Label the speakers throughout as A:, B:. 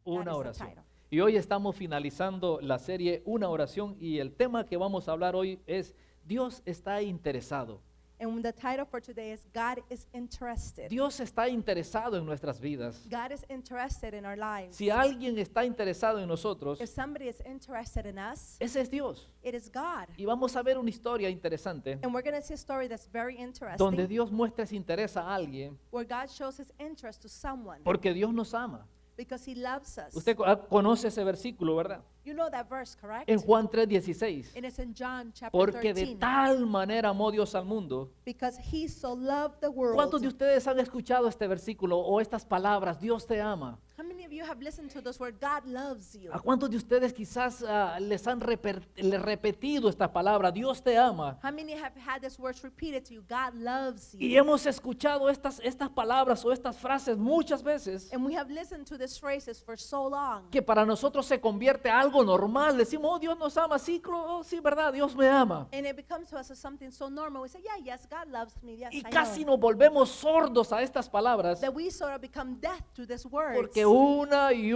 A: Una
B: That is the
A: oración.
B: title.
A: Y hoy estamos finalizando la serie Una oración y el tema que vamos a hablar hoy es Dios está interesado.
B: And the title for today is God is interested.
A: Dios está interesado en nuestras vidas.
B: God is interested in our lives.
A: Si alguien está interesado en nosotros,
B: If somebody is interested in us,
A: ese es Dios.
B: it is God.
A: Y vamos a ver una historia interesante
B: And we're going to see a story that's very interesting,
A: donde Dios muestra ese interés a alguien
B: where God shows his interest to someone
A: porque Dios nos ama.
B: because he loves us.
A: Usted conoce ese versículo, ¿verdad?
B: You know that verse, correct?
A: En Juan 3:16.
B: And it's in John chapter
A: Porque de
B: 13.
A: tal manera amó Dios al mundo.
B: Because he so loved the world.
A: ¿Cuántos de ustedes han escuchado este versículo o estas palabras? Dios te ama.
B: How many of you have listened to those words? God loves you.
A: ¿A cuántos de ustedes quizás les han repetido esta palabra? Dios te ama.
B: How many have had this words repeated to you? God loves
A: Y
B: you.
A: hemos escuchado estas palabras o estas frases muchas veces
B: And we have listened to these phrases for so long.
A: que para nosotros se convierte a algo normal. Decimos, oh, Dios nos ama. Sí, sí, verdad, Dios me ama.
B: And it becomes to us as something so normal. We say, yeah, yes, God loves me. Yes,
A: Y
B: I
A: casi
B: know.
A: nos volvemos sordos a estas palabras
B: That we sort of become deaf to these words.
A: porque una y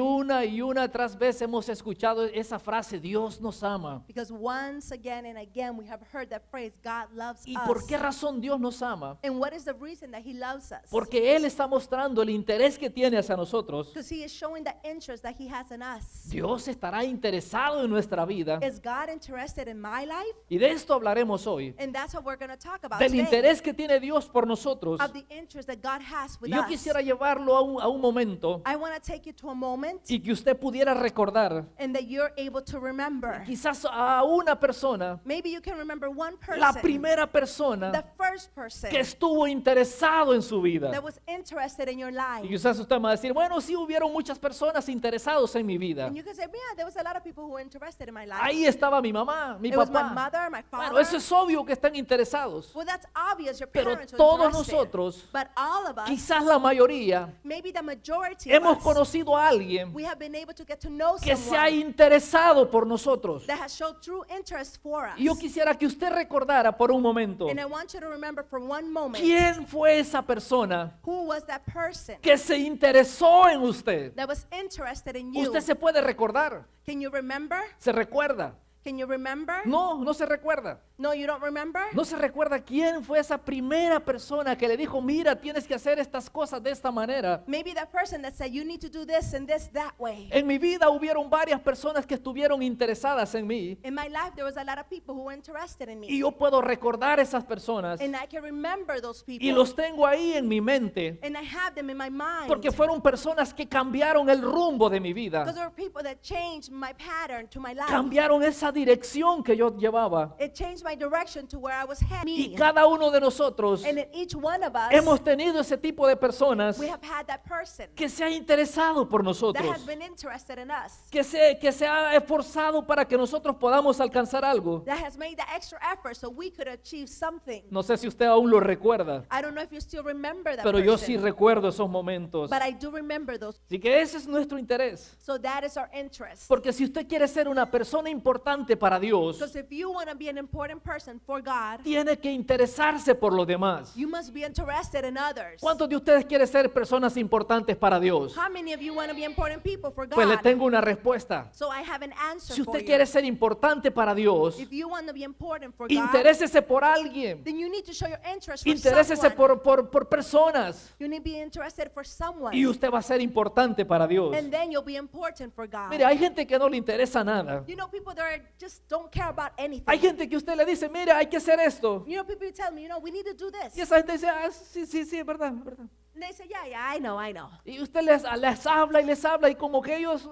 A: una tras vez hemos escuchado esa frase, Dios nos ama.
B: Because once again and again we have heard that phrase, God loves
A: ¿Y
B: us.
A: por qué razón Dios nos ama?
B: And what is the reason that he loves us?
A: Porque Él está mostrando el interés que tiene hacia nosotros.
B: Because he is showing the interest that he has in us.
A: Dios estará interesado en nuestra vida.
B: Is God interested in my life?
A: Y de esto hablaremos hoy.
B: And that's what we're going to talk about
A: Del
B: today.
A: interés que tiene Dios por nosotros.
B: Of the interest that God has with
A: Y yo
B: us.
A: quisiera llevarlo a un momento
B: I want to take you to a moment
A: y que usted pudiera recordar
B: and that you're able to remember.
A: quizás a una persona,
B: Maybe you can remember one person.
A: la primera
B: The
A: persona
B: first person
A: que estuvo interesado en su vida.
B: that was interested in your
A: Y
B: life.
A: quizás usted me va a decir, bueno, sí hubieron muchas personas interesadas en mi vida.
B: And you can say, yeah, there was a lot of people who were interested in my life.
A: Ahí estaba mi mamá, mi
B: It was my
A: papá.
B: mother, my father.
A: Bueno, eso es obvio que están interesados.
B: Well, that's obvious. Your
A: Pero
B: parents were
A: todos
B: interested.
A: nosotros,
B: But all of us,
A: quizás la mayoría,
B: maybe the majority
A: hemos
B: of us,
A: conocido a alguien
B: we have been able to get to know
A: que se ha
B: someone
A: interesado por nosotros.
B: that has showed true interest for us.
A: Y yo quisiera que usted recordara por un momento,
B: And I want you to remember for one moment,
A: ¿quién fue esa persona
B: who was that person
A: que se interesó en usted?
B: that was interested in you?
A: Usted se puede recordar,
B: Can you remember?
A: se recuerda.
B: Can you remember?
A: No, no se recuerda.
B: No, you don't remember?
A: No se recuerda quién fue esa primera persona que le dijo, mira, tienes que hacer estas cosas de esta manera.
B: Maybe that person that said, you need to do this and this that way.
A: En mi vida hubieron varias personas que estuvieron interesadas en mí
B: In my life, there was a lot of people who were interested in
A: y
B: me.
A: yo puedo recordar esas personas
B: And I can remember those people.
A: y los tengo ahí en mi mente
B: And I have them in my mind.
A: porque fueron personas que cambiaron el rumbo de mi vida,
B: Because there were people that changed my pattern to my life.
A: cambiaron esa dirección que yo llevaba.
B: It changed my direction to where I was heading.
A: Y cada uno de nosotros
B: And in each one of us,
A: hemos tenido ese tipo de personas
B: we have had that person
A: que se ha interesado por
B: that
A: nosotros,
B: has been interested in us,
A: que se ha esforzado para que nosotros podamos alcanzar algo.
B: that has made the extra effort so we could achieve something.
A: No sé si usted aún lo recuerda,
B: I don't know if you still remember that
A: pero yo
B: person,
A: sí recuerdo esos momentos.
B: but I do remember those.
A: Así que ese es nuestro interés.
B: So that is our interest.
A: Porque si usted quiere ser una persona importante para Dios,
B: Because if you want to be an important person for God,
A: tiene que interesarse por los demás.
B: you must be interested in others.
A: ¿Cuántos de ustedes quieren ser personas importantes para Dios?
B: How many of you want to be important people for
A: Pues le
B: God?
A: tengo una respuesta.
B: So I have an answer
A: Si
B: for
A: usted
B: you.
A: quiere ser importante para Dios,
B: If you want to be important for God,
A: interésese por alguien.
B: then you need to show your interest for
A: Interésese
B: someone.
A: por personas.
B: You need to be interested for someone.
A: Y usted va a ser importante para Dios.
B: And then you'll be important for God.
A: Mire, hay gente que no le interesa nada.
B: You know, people that are just don't care about anything.
A: Hay gente que usted le dice, mira, hay que hacer esto.
B: You know, people tell me, you know, we need to do this.
A: Y esa gente dice, ah, sí, sí, sí, es verdad, es verdad.
B: And they say, yeah, yeah, I know, I know.
A: Y usted les habla y como que ellos,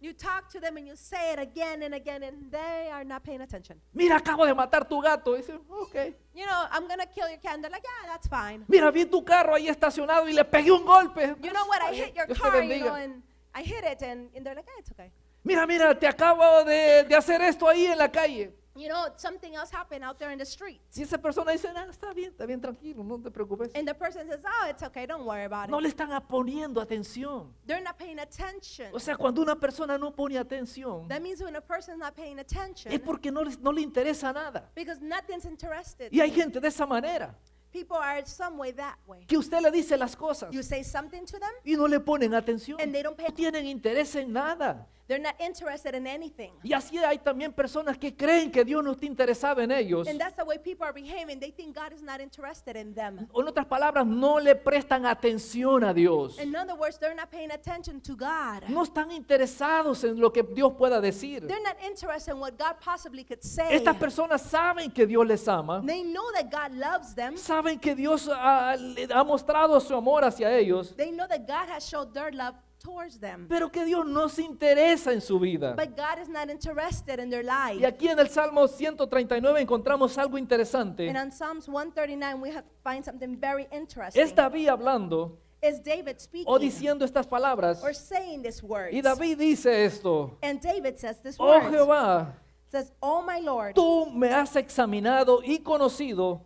B: You talk to them and you say it again and again and they are not paying attention.
A: mira, acabo de matar tu gato. Y dice, ok.
B: You know, I'm going to kill your cat. And they're like, yeah, that's fine.
A: Mira, vi tu carro ahí estacionado y le pegué un golpe.
B: You know what? I hit your
A: Dios te
B: car, you
A: bendiga.
B: know, and I hit it. And they're like, yeah, it's okay.
A: Mira, te acabo de hacer esto ahí en la calle.
B: You know, something else happened out there in the streets.
A: Y esa persona dice, no, está bien, tranquilo, no te preocupes.
B: And the person says, oh, it's okay, don't worry about
A: No
B: it.
A: le están poniendo atención.
B: They're not paying attention.
A: O sea, cuando una persona no pone atención,
B: That means when a person's not paying attention,
A: es porque no le interesa nada.
B: because nothing's interested.
A: Y hay gente de esa manera.
B: People are some way that way.
A: que usted le dice las cosas
B: You say something to them
A: y no le ponen atención.
B: and they don't pay.
A: No tienen interés en nada.
B: They're not interested in anything.
A: Y así hay también personas que creen que Dios no está interesado en ellos.
B: And that's the way people are behaving. They think God is not interested in them.
A: O en otras palabras, no le prestan atención a Dios.
B: In other words, they're not paying attention to God.
A: No están interesados en lo que Dios pueda decir.
B: They're not interested in what God possibly could say.
A: Estas personas saben que Dios les ama.
B: They know that God loves them.
A: Saben que Dios le ha mostrado su amor hacia ellos.
B: They know that God has showed their love towards them.
A: Pero que Dios no se interesa en su vida.
B: But God is not interested in their
A: Y
B: life.
A: aquí en el Salmo 139 encontramos algo interesante.
B: And on Psalms 139, we have find something very interesting.
A: Es David hablando
B: Is David speaking
A: o diciendo estas palabras.
B: or saying this word?
A: Y David dice esto:
B: And David says this
A: Oh
B: word.
A: Jehová,
B: Says, "Oh my Lord,
A: tú me has examinado y conocido.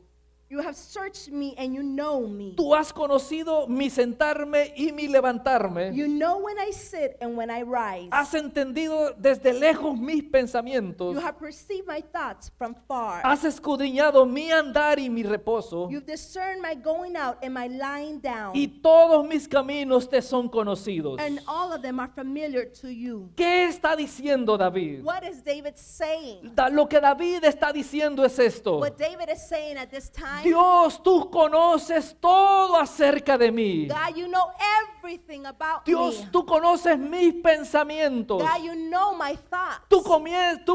B: you have searched me and you know me.
A: Tú has conocido mi sentarme y mi levantarme.
B: You know when I sit and when I rise.
A: Has entendido desde lejos mis pensamientos.
B: You have perceived my thoughts from far.
A: Has escudriñado mi andar y mi reposo.
B: You've discerned my going out and my lying down.
A: Y todos mis caminos te son conocidos.
B: And all of them are familiar to you."
A: ¿Qué está diciendo David?
B: What is David saying?
A: Lo que David está diciendo es esto:
B: What David is saying at this time,
A: Dios, tú conoces todo acerca de mí.
B: God, you know everything about
A: Dios,
B: me.
A: tú conoces mis pensamientos.
B: God, you know my thoughts.
A: Tú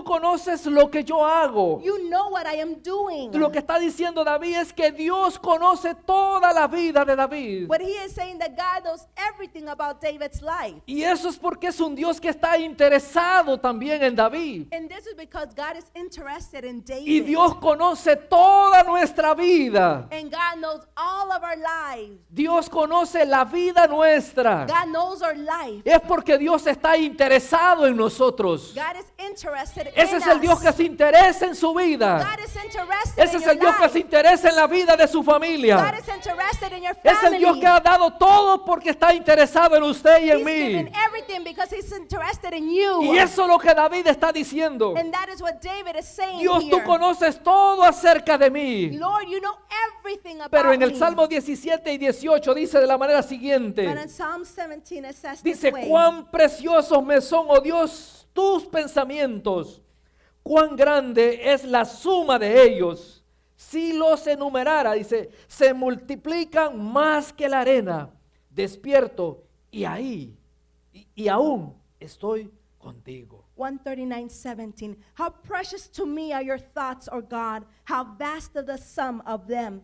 A: conoces lo que yo hago.
B: You know what I am doing.
A: Lo que está diciendo David es que Dios conoce toda la vida de David.
B: What he is saying that God knows everything about David's life.
A: Y eso es porque es un Dios que está interesado también en David.
B: And this is because God is interested in David.
A: Y Dios conoce toda nuestra vida.
B: And God knows all of our lives.
A: Dios conoce la vida nuestra.
B: God knows our life.
A: Es porque Dios está interesado en nosotros.
B: God is interested
A: Ese
B: in
A: es el Dios
B: us.
A: que se interesa en su vida.
B: God is interested
A: Ese
B: in
A: es
B: your
A: el Dios que
B: life.
A: se interesa en la vida de su
B: God
A: familia.
B: is interested in your
A: Es el
B: family.
A: Dios que ha dado todo porque está interesado en usted y en
B: He's
A: mí.
B: given everything because he's interested in you.
A: Y eso es lo que David está diciendo.
B: And that is what David is saying
A: Dios,
B: here.
A: tú conoces todo acerca de mí.
B: Lord, you know everything about
A: Pero en el
B: me.
A: Salmo 17 y 18 dice de la manera
B: But
A: siguiente.
B: in Psalm 17 it says this
A: Dice,
B: way.
A: cuán preciosos me son, oh Dios, tus pensamientos. Cuán grande es la suma de ellos. Si los enumerara, dice, se multiplican más que la arena. Despierto y aún estoy contigo.
B: 139:17. How precious to me are your thoughts, O God. How vast is the sum of them.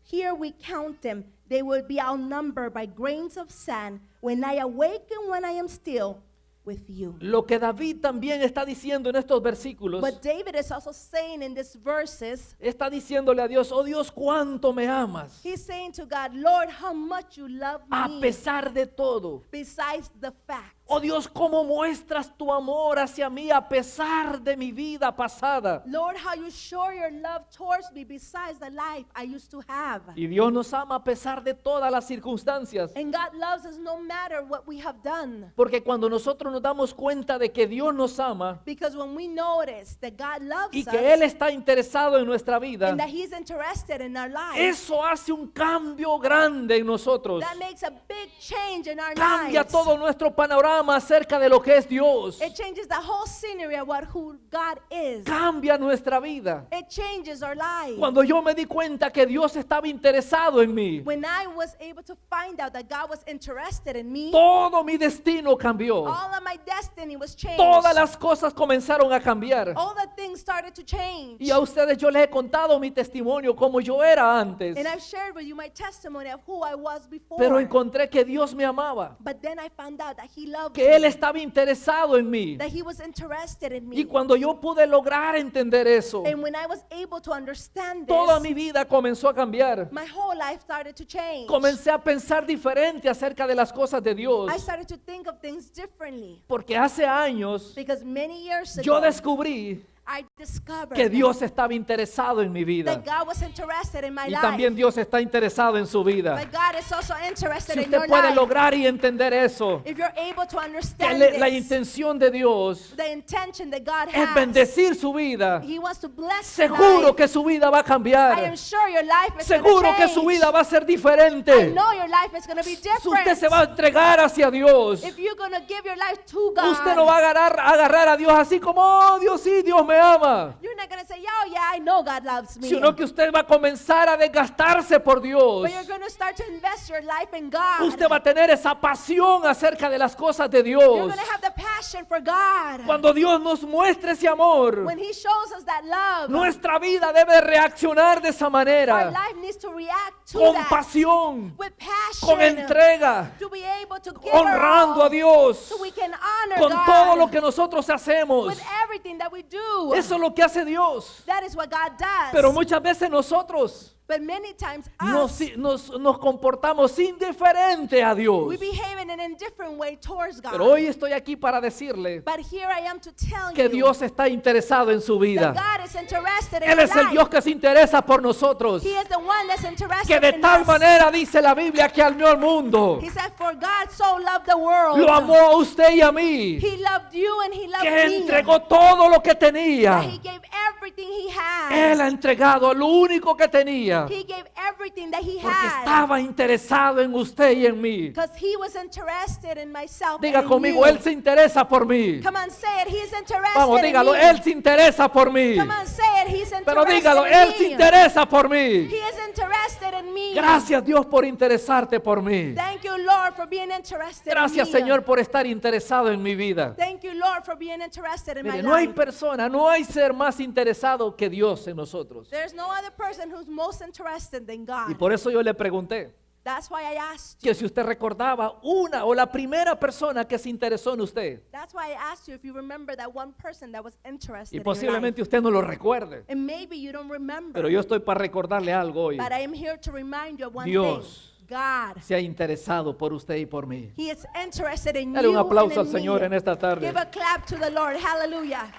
B: Here we count them. They will be outnumbered by grains of sand. When I awake and when I am still with you.
A: Lo que David también está diciendo en estos versículos,
B: But David is also saying in these verses,
A: está diciéndole a Dios, oh Dios, cuánto me amas.
B: he's saying to God, Lord, how much you love
A: A
B: me.
A: pesar de todo.
B: Besides the fact.
A: Oh Dios, cómo muestras tu amor hacia mí a pesar de mi vida pasada.
B: Lord, how you show your love towards me besides the life I used to have.
A: Y Dios nos ama a pesar de todas las circunstancias.
B: And God loves us no matter what we have done.
A: Porque cuando nosotros nos damos cuenta de que Dios nos ama
B: Because when we notice that God loves
A: y
B: us
A: que Él está interesado en nuestra vida,
B: and that He's interested in our lives,
A: eso hace un cambio grande en nosotros.
B: that makes a big change in our
A: Cambia
B: lives.
A: todo nuestro panorama acerca de lo que es Dios.
B: It changes the whole scenery about who God is.
A: Cambia nuestra vida.
B: It changes our lives.
A: Cuando yo me di cuenta que Dios estaba interesado en mí,
B: When I was able to find out that God was interested in me,
A: todo mi destino cambió.
B: all of my destiny was changed.
A: Todas las cosas comenzaron a cambiar.
B: All the things started to change.
A: Y a ustedes yo les he contado mi testimonio como yo era antes.
B: And I've shared with you my testimony of who I was before.
A: Pero encontré que Dios me amaba,
B: But then I found out that He loved
A: que Él
B: me,
A: estaba interesado en mí.
B: that He was interested in me.
A: Y cuando yo pude lograr entender eso,
B: And when I was able to understand this,
A: toda mi vida comenzó a cambiar.
B: my whole life started to change.
A: Comencé a pensar diferente acerca de las cosas de Dios.
B: I started to think of things differently.
A: Porque hace años
B: Because many years
A: yo
B: ago,
A: descubrí
B: I discovered
A: que Dios estaba interesado en mi vida.
B: that God was interested in my
A: Y
B: life.
A: también Dios está interesado en su vida.
B: But God is also interested
A: Si
B: in your
A: usted puede
B: life.
A: lograr y entender eso,
B: If you're able to
A: que
B: understand
A: la
B: this,
A: intención de Dios
B: the intention that God
A: es
B: has,
A: bendecir su vida,
B: He wants to bless your
A: seguro
B: life.
A: que su vida va a
B: I am
A: cambiar.
B: sure your life is
A: Seguro
B: going to
A: que
B: change.
A: su vida va a ser
B: I
A: diferente.
B: know your life is going to be
A: Si
B: different.
A: usted se va a entregar hacia Dios,
B: If you're going to give your life to God,
A: usted no va a agarrar a Dios así como, oh Dios sí, Dios me ama.
B: you're not going to say, oh yeah, I know God loves me.
A: Sino que usted va a comenzar a desgastarse por Dios.
B: But you're going to start to invest your life in God.
A: Usted va a tener esa pasión acerca de las cosas de
B: You're
A: Dios.
B: going to have the passion for God.
A: Cuando Dios nos muestre ese amor,
B: When He shows us that love,
A: nuestra vida debe reaccionar de esa
B: our
A: manera,
B: life needs to react to
A: con
B: that
A: pasión,
B: with passion,
A: con entrega,
B: to be able to give
A: honrando
B: our
A: a Dios,
B: all, so we can honor
A: con
B: God
A: todo lo que nosotros hacemos.
B: with everything that we do.
A: Eso es lo que hace Dios.
B: That is what God does.
A: Pero muchas veces nosotros
B: But many times
A: nos,
B: us,
A: nos comportamos indiferente a Dios.
B: we behave in an indifferent way towards God.
A: Pero hoy estoy aquí para decirle
B: But here I am to tell
A: que
B: you
A: Dios está interesado en su
B: that
A: vida.
B: God is interested in
A: Él
B: your
A: es el
B: life.
A: Dios que se interesa por nosotros.
B: He is the one that's interested
A: Que de
B: in
A: tal
B: us.
A: manera dice la Biblia que amó al mundo.
B: He said, for God so loved the world.
A: Lo amó a usted y a mí.
B: He loved you and He loved
A: Que
B: me.
A: entregó todo lo que
B: That He
A: tenía.
B: gave everything He had.
A: Él ha entregado lo único que tenía.
B: He gave everything that He
A: Porque
B: had.
A: estaba interesado en usted y en mí.
B: Because He was interested in myself
A: Diga
B: and in
A: conmigo,
B: you.
A: Él se interesa por mí.
B: Come on, say it. He's interested
A: Vamos,
B: in
A: dígalo,
B: me.
A: Él se interesa por mí.
B: Come on, say it. He's interested
A: Pero dígalo,
B: in
A: Él se
B: me.
A: interesa por mí.
B: He is interested in me.
A: Gracias Dios por interesarte por mí.
B: Thank you, Lord, for being interested
A: Gracias
B: in me.
A: Señor por estar interesado en mi vida.
B: Thank you, Lord, for being interested in
A: Mire,
B: my
A: no hay
B: life.
A: persona, no hay ser más interesado que Dios en nosotros.
B: There's no other person who's most interested than God.
A: Y por eso yo le pregunté
B: That's why I asked you.
A: que si usted recordaba una o la primera persona que se interesó en usted.
B: That's why I asked you if you remember that one person that was interested
A: Y
B: in your
A: posiblemente
B: life.
A: usted no lo recuerde.
B: And maybe you don't remember.
A: Pero yo estoy para recordarle algo hoy.
B: But I am here to remind you of one
A: Dios
B: thing. God.
A: se ha interesado por usted y por mí.
B: He is interested in
A: Dale un
B: you
A: aplauso al
B: and in
A: Señor
B: me.
A: en esta tarde.
B: Give a clap to the Lord. Hallelujah.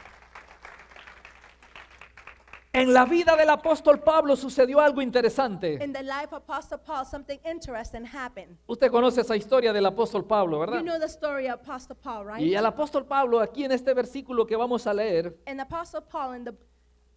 A: En la vida del apóstol Pablo sucedió algo interesante.
B: In the life of Apostle Paul, something interesting happened.
A: Usted conoce esa historia del apóstol Pablo,
B: You
A: ¿verdad?
B: know the story of Apostle Paul, right?
A: Y el apóstol Pablo aquí en este versículo que vamos a leer,
B: And Apostle Paul in the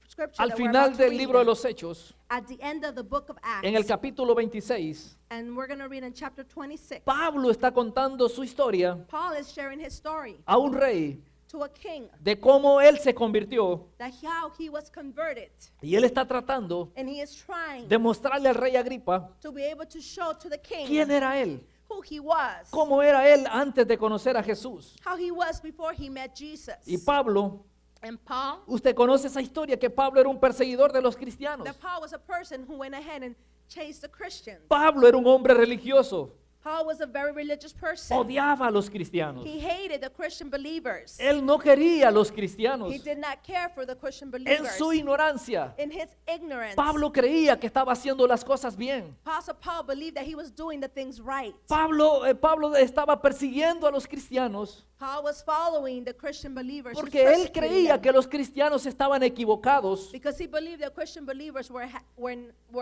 B: scripture
A: al
B: that we're
A: final
B: about to
A: del
B: read,
A: libro de los Hechos,
B: at the end of the book of Acts,
A: en el capítulo 26,
B: and we're going to read in chapter 26,
A: Pablo está contando su historia
B: Paul is sharing his story
A: a un rey
B: to a king,
A: de cómo él se convirtió,
B: that how he was converted,
A: y él está tratando
B: and he is trying
A: de mostrarle al rey Agripa
B: to be able to show to the king
A: quién era él,
B: who he was,
A: cómo era él antes de conocer a Jesús.
B: how he was before he met Jesus.
A: Y Pablo,
B: And Paul,
A: usted conoce esa historia que Pablo era un perseguidor de los cristianos.
B: that Paul was a person who went ahead and chased the Christians.
A: Pablo era un hombre religioso,
B: Paul was a very religious person.
A: odiaba a los cristianos.
B: He hated the Christian believers.
A: Él no quería a los cristianos.
B: He did not care for the Christian
A: En
B: believers.
A: su ignorancia,
B: In his ignorance,
A: Pablo creía que estaba haciendo las cosas bien.
B: Apostle Paul believed that he was doing the things right.
A: Pablo estaba persiguiendo a los cristianos
B: Paul was following the Christian believers. He was
A: porque él
B: persecuting
A: creía
B: them
A: que los cristianos estaban equivocados
B: because he believed the Christian believers were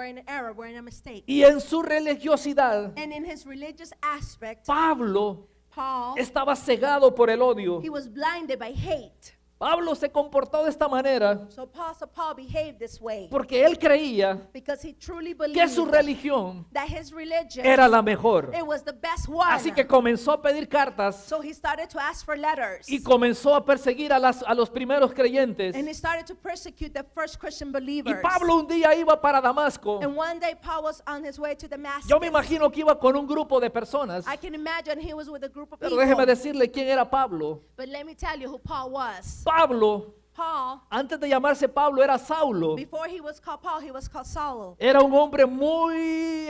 B: in error, were in a mistake.
A: y en su religiosidad,
B: And in his religious aspect,
A: Pablo
B: Paul,
A: estaba cegado por el odio.
B: he was blinded by hate.
A: Pablo se comportó de esta manera
B: So Apostle Paul behaved this way
A: porque él creía
B: because he truly
A: que su
B: believed
A: religión
B: that his religion,
A: era la mejor.
B: it was the best one.
A: Así que comenzó a pedir cartas
B: So he started to ask for letters.
A: y comenzó a perseguir a los primeros creyentes.
B: And he started to persecute the first Christian
A: Y
B: believers.
A: Pablo un día iba para Damasco.
B: And one day Paul was on his way to Damascus.
A: Yo me imagino que iba con un grupo de personas.
B: I can imagine he was with a group of
A: Pero
B: people.
A: déjeme decirle quién era Pablo.
B: But let me tell you who Paul was.
A: Pablo,
B: Paul,
A: antes de llamarse Pablo, era Saulo.
B: before he was called Paul, he was called Saul.
A: Era un hombre muy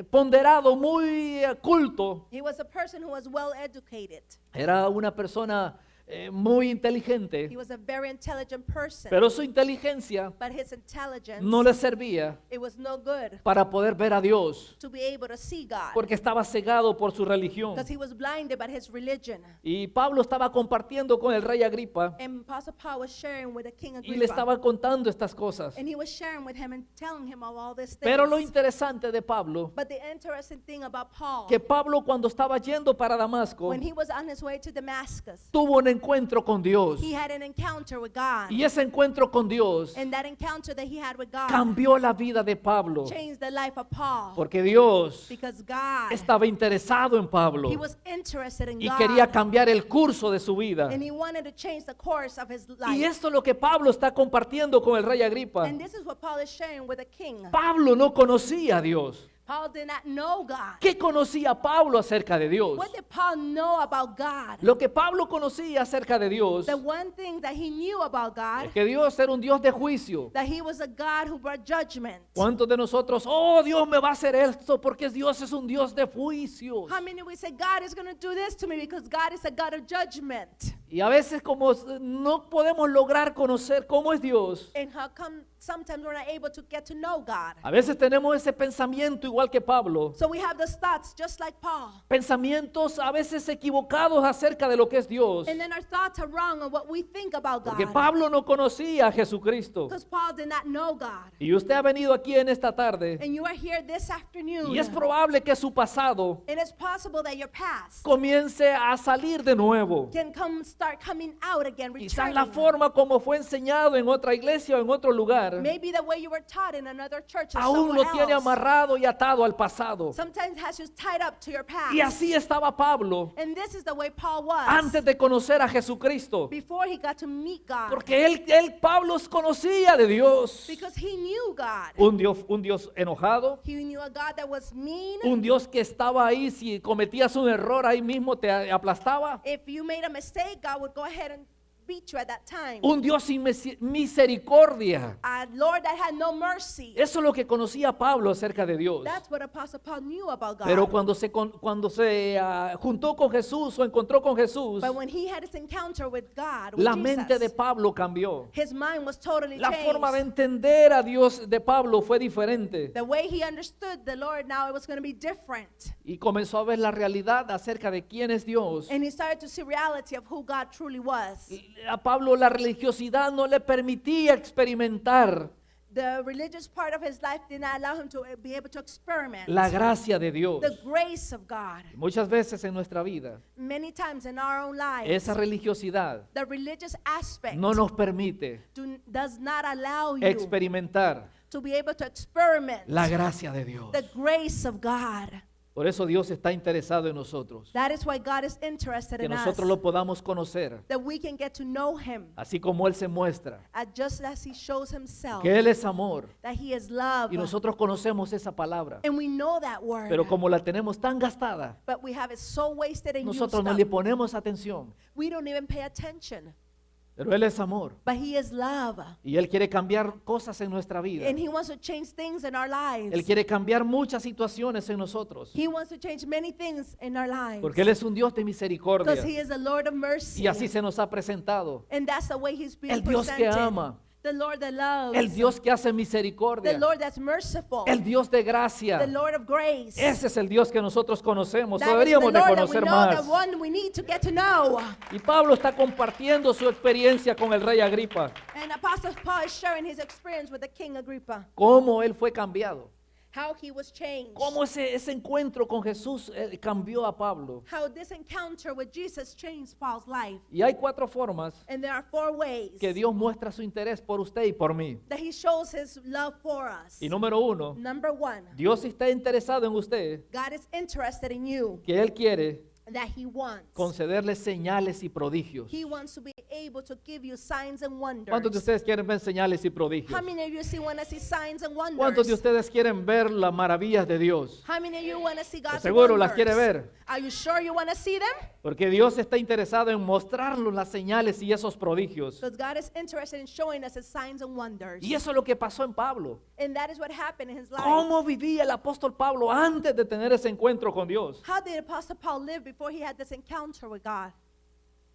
A: ponderado, muy culto.
B: He was a person who was well educated.
A: Era una persona muy inteligente,
B: He was a very intelligent person.
A: pero su inteligencia
B: But his intelligence,
A: no le servía
B: it was no good
A: para poder ver a Dios,
B: to be able to see God.
A: porque estaba cegado por su religión.
B: Because he was blinded by his religion.
A: Y Pablo estaba compartiendo con el rey Agripa
B: And Apostle Paul was sharing with the king
A: y le
B: Agrippa.
A: estaba contando estas cosas.
B: And he was sharing with him and telling him of all these things.
A: Pero lo interesante de Pablo,
B: But the interesting thing about Paul,
A: que Pablo cuando estaba yendo para Damasco,
B: when he was on his way to Damascus,
A: tuvo un encuentro con Dios.
B: he had an encounter with God.
A: Y ese encuentro con Dios
B: And that encounter that he had with God
A: cambió la vida de Pablo,
B: changed the life of Paul.
A: porque Dios
B: Because God,
A: estaba interesado en Pablo
B: he was interested in
A: y
B: God.
A: quería cambiar el curso de su vida.
B: And he wanted to change the course of his life.
A: Y esto es lo que Pablo está compartiendo con el rey Agripa.
B: And this is what Paul is sharing with the king.
A: Pablo no conocía a Dios.
B: Paul did not know God.
A: ¿Qué conocía Pablo acerca de Dios?
B: What did Paul know about God?
A: Lo que Pablo conocía acerca de Dios
B: The one thing that he knew about God,
A: es que Dios era un Dios de juicio.
B: that he was a God who brought judgment.
A: ¿Cuántos de nosotros, oh, Dios me va a hacer esto porque Dios es un Dios de juicios?
B: How many we say, God is going to do this to me because God is a God of judgment?
A: Y a veces como no podemos lograr conocer cómo es Dios,
B: And how come sometimes we're not able to get to know God?
A: a veces tenemos ese pensamiento igual que Pablo.
B: So we have those thoughts just like Paul.
A: Pensamientos a veces equivocados acerca de lo que es Dios.
B: And then our thoughts are wrong on what we think about
A: Porque
B: God.
A: Pablo no conocía a Jesucristo.
B: Because Paul did not know God.
A: Y usted ha venido aquí en esta tarde
B: And you are here this afternoon.
A: y es probable que su pasado
B: And it's possible that your past
A: comience a salir de nuevo.
B: can start coming out again,
A: Quizás la
B: returning.
A: forma como fue enseñado en otra iglesia o en otro lugar
B: Maybe the way you were taught in another church or
A: aún
B: somewhere
A: lo tiene
B: else.
A: amarrado y atado al pasado.
B: Sometimes has you tied up to your past.
A: Y así estaba Pablo
B: And this is the way Paul was
A: antes de conocer a Jesucristo.
B: before he got to meet God.
A: Porque Pablo conocía de Dios.
B: Because he knew God.
A: Un Dios enojado.
B: He knew a God that was mean.
A: Un Dios que estaba ahí, si cometías un error ahí mismo te aplastaba.
B: If you made a mistake, God would go ahead and beat you at that time.
A: Un Dios sin misericordia.
B: A Lord that had no mercy.
A: Eso es lo que conocía Pablo acerca de Dios.
B: That's what Apostle Paul knew about God.
A: Pero cuando se juntó con Jesús o encontró con Jesús,
B: But when he had his encounter with God, with
A: la mente de
B: Jesus,
A: Pablo cambió.
B: his mind was totally
A: La
B: changed.
A: forma de entender a Dios de Pablo fue diferente.
B: The way he understood the Lord now, it was going to be different.
A: Y comenzó a ver la realidad acerca de quién es Dios.
B: And he started to see reality of who God truly was.
A: A Pablo la religiosidad no le permitía experimentar
B: The religious part of his life did not allow him to be able to experiment
A: la gracia de Dios.
B: the grace of God.
A: Muchas veces en nuestra vida,
B: Many times in our own lives,
A: esa religiosidad
B: the religious aspect
A: no nos permite
B: does not allow you
A: experimentar
B: to be able to experiment
A: la gracia de Dios.
B: the grace of God.
A: Por eso Dios está interesado en nosotros,
B: That is why God is interested
A: que
B: in us,
A: nosotros lo podamos conocer,
B: that we can get to know him
A: así como Él se muestra,
B: just as he shows himself,
A: que Él es amor.
B: that he is love.
A: Y nosotros conocemos esa palabra,
B: And we know that word,
A: pero como la tenemos tan gastada,
B: but we have it so wasted and used
A: nosotros no
B: up.
A: le ponemos atención.
B: We don't even pay attention.
A: Pero Él es amor
B: But he is love.
A: y Él quiere cambiar cosas en nuestra vida.
B: And he wants to change things in our lives.
A: Él quiere cambiar muchas situaciones en nosotros,
B: He wants to change many things in our lives.
A: porque Él es un Dios de misericordia
B: Because he is a Lord of mercy.
A: y así se nos ha presentado.
B: And that's the way he's being
A: El Dios que
B: presented.
A: ama,
B: The Lord that loves.
A: el Dios que hace
B: The
A: misericordia,
B: Lord that's merciful.
A: el Dios de gracia.
B: The Lord of grace.
A: Ese es el Dios que nosotros conocemos,
B: That is the
A: deberíamos de
B: Lord that we
A: conocer
B: know, the
A: más.
B: one we need to get to know.
A: Y Pablo está compartiendo su experiencia con el rey Agripa,
B: And Apostle Paul is sharing his experience with the King Agrippa.
A: cómo él fue cambiado,
B: How he was changed.
A: cómo ese encuentro con Jesús cambió a Pablo.
B: How this encounter with Jesus changed Paul's life.
A: Y hay 4 formas
B: And there are 4 ways
A: que Dios muestra su interés por usted y por mí.
B: that he shows his love for us.
A: Y número 1,
B: Number 1,
A: Dios está interesado en usted,
B: God is interested in you,
A: que Él quiere
B: that he wants.
A: concederle señales y prodigios.
B: He wants to be able to give you signs and wonders.
A: ¿Cuántos de ustedes quieren ver señales y prodigios?
B: How many of you want to see signs and wonders?
A: ¿Cuántos de ustedes quieren ver las maravillas de Dios?
B: How many of you want to see God's
A: Seguro
B: wonders?
A: las quiere ver.
B: Are you sure you want to see them?
A: Porque Dios está interesado en mostrarnos las señales y esos prodigios.
B: Because God is interested in showing us his signs and wonders.
A: Y eso es lo que pasó en Pablo.
B: And that is what happened in his life.
A: ¿Cómo vivía el apóstol Pablo antes de tener ese encuentro con Dios?
B: How did Apostle Paul live before he had this encounter with God?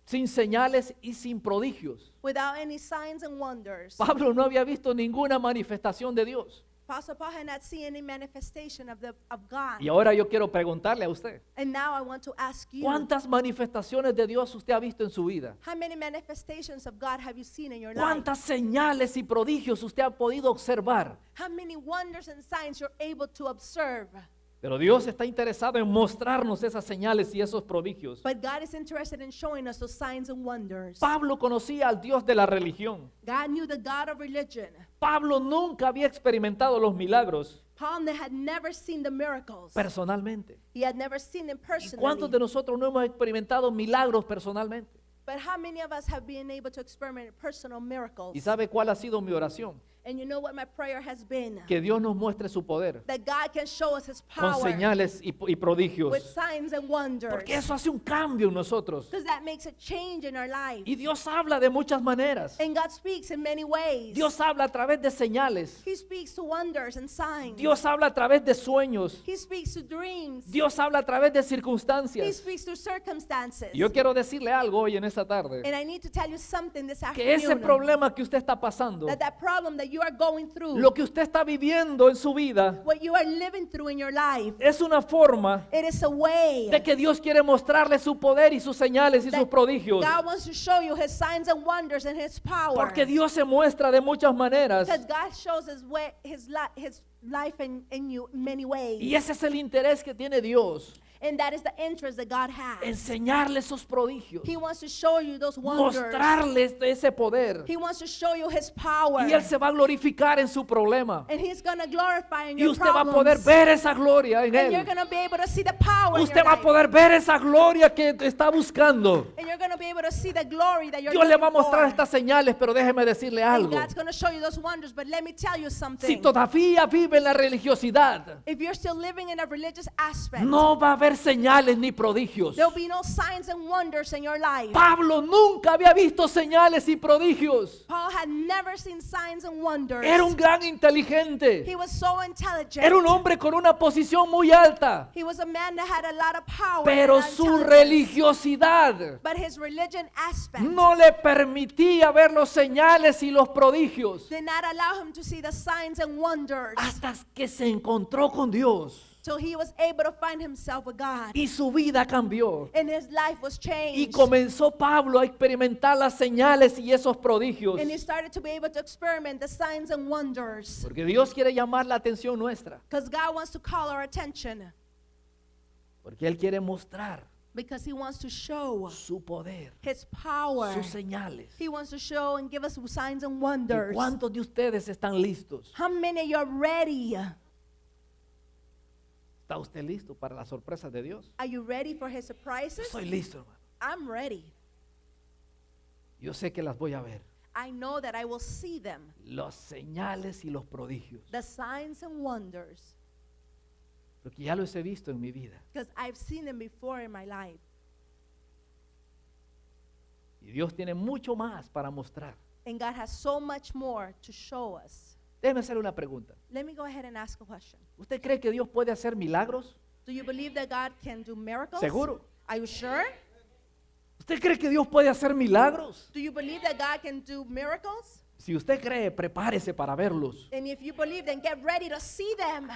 A: sin señales y sin prodigios.
B: without any signs and wonders.
A: Pablo no había visto ninguna manifestación de Dios.
B: Apostle Paul had not seen any manifestation of God.
A: Y ahora yo quiero preguntarle a usted,
B: And now I want to ask you,
A: ¿cuántas manifestaciones de Dios usted ha visto en su vida?
B: how many manifestations of God have you seen in your life?
A: ¿Cuántas señales y prodigios usted ha podido observar?
B: How many wonders and signs you're able to observe?
A: Pero Dios está interesado en mostrarnos esas señales y esos prodigios.
B: But God is interested in showing us those signs and wonders.
A: Pablo conocía al Dios de la religión.
B: God knew the God of religion.
A: Pablo nunca había experimentado los milagros
B: Paul had never seen the miracles.
A: personalmente.
B: He had never seen them
A: ¿Y
B: personally.
A: cuántos de nosotros no hemos experimentado milagros personalmente?
B: But how many of us have been able to experiment personal miracles?
A: ¿Y sabe cuál ha sido mi oración?
B: And you know what my prayer has been?
A: Que Dios nos muestre su poder
B: That God can show us His
A: con
B: power
A: señales y prodigios.
B: with signs and wonders.
A: Porque eso hace un cambio en nosotros.
B: Because that makes a change in our life.
A: Y Dios habla de muchas maneras.
B: And God speaks in many ways.
A: Dios habla a través de señales.
B: He speaks to wonders and signs.
A: Dios habla a través de sueños.
B: He speaks to dreams.
A: Dios habla a través de
B: He
A: circunstancias.
B: speaks to circumstances.
A: Y yo quiero decirle algo hoy en esta tarde.
B: And I need to tell you something this
A: Que ese
B: afternoon.
A: problema que usted está pasando,
B: That problem that you are going through,
A: lo que usted está viviendo en su vida,
B: what you are living through in your life,
A: es una forma
B: it is a way
A: de que Dios quiere mostrarle su poder y sus señales y sus
B: that
A: prodigios.
B: God wants to show you His signs and wonders and His power.
A: Porque Dios se muestra de muchas maneras.
B: Because God shows His way, His life in you in many ways.
A: Y ese es el interés que tiene Dios.
B: And that is the interest that God has.
A: Enseñarle esos prodigios.
B: He wants to show you those wonders.
A: Mostrarles ese poder.
B: He wants to show you His power.
A: Y Él se va a glorificar en su problema.
B: And He's going to glorify in
A: Y
B: your
A: usted va a
B: problems.
A: poder ver esa gloria en
B: And you're
A: Él.
B: going to be able to see the power in
A: Usted
B: your
A: va a
B: life.
A: poder ver esa gloria que está buscando.
B: And you're going to be able to see the glory that you're
A: Dios le va a
B: looking
A: mostrar
B: for.
A: estas señales, pero déjeme decirle
B: And
A: algo.
B: God's going to show you those wonders. But let me tell you
A: Si
B: something.
A: todavía vive en la religiosidad,
B: If you're still living in a religious aspect,
A: no va a haber señales ni prodigios.
B: there'll be no signs and wonders in your life.
A: Pablo nunca había visto señales y prodigios.
B: Paul had never seen signs and wonders.
A: Era un gran inteligente.
B: He was so intelligent.
A: Era un hombre con una posición muy alta.
B: He was a man that had a lot of power.
A: Pero
B: and
A: su
B: intelligence.
A: religiosidad
B: But his religion aspect
A: no le permitía ver los señales y los prodigios
B: did not allow him to see the signs and wonders
A: hasta que se encontró con Dios
B: till he was able to find himself with God.
A: y su vida cambió.
B: And his life was
A: Y
B: changed.
A: comenzó Pablo a experimentar las señales y esos prodigios.
B: And he started to be able to experiment the signs and wonders.
A: Porque Dios quiere llamar la atención nuestra.
B: Because God wants to call our attention.
A: Porque Él quiere mostrar
B: Because He wants to show
A: su poder,
B: His power.
A: sus señales.
B: He wants to show and give us signs and
A: ¿Y
B: wonders.
A: cuántos de ustedes están listos?
B: How many of you are ready?
A: ¿Está usted listo para las sorpresas de Dios?
B: Are you ready for His
A: Yo
B: surprises?
A: estoy listo, hermano.
B: I'm ready.
A: Yo sé que las voy a ver.
B: I know that I will see them.
A: Las señales y los prodigios.
B: The signs and wonders.
A: Porque ya los he visto en mi vida.
B: Because I've seen them before in my life.
A: Y Dios tiene mucho más para mostrar.
B: And God has so much more to show us.
A: Déjeme hacer una pregunta.
B: Let me go ahead and ask a question.
A: ¿Usted cree que Dios puede hacer milagros?
B: Do you believe that God can do miracles?
A: ¿Seguro?
B: Are you sure?
A: ¿Usted cree que Dios puede hacer milagros?
B: Do you believe that God can do miracles?
A: Si usted cree, prepárese para verlos.
B: And if you believe, then get ready to see them.